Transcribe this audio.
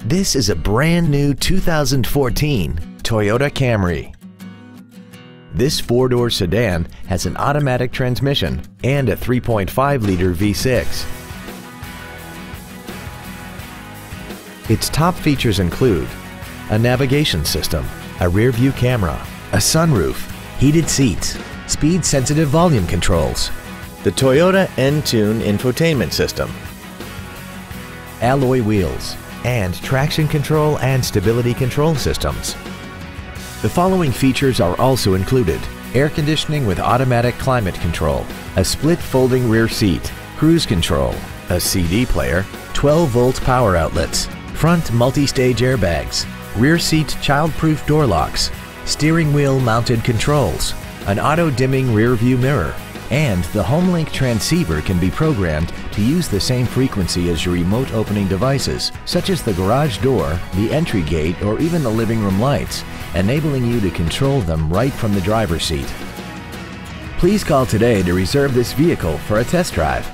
This is a brand new 2014 Toyota Camry. This four-door sedan has an automatic transmission and a 3.5-liter V6. Its top features include a navigation system, a rear-view camera, a sunroof, heated seats, speed-sensitive volume controls, the Toyota Entune infotainment system, alloy wheels, and traction control and stability control systems. The following features are also included: air conditioning with automatic climate control, a split folding rear seat, cruise control, a CD player, 12-volt power outlets, front multi-stage airbags, rear seat child-proof door locks, steering wheel mounted controls, an auto-dimming rear view mirror, and the HomeLink transceiver can be programmed to use the same frequency as your remote opening devices, such as the garage door, the entry gate, or even the living room lights, enabling you to control them right from the driver's seat. Please call today to reserve this vehicle for a test drive.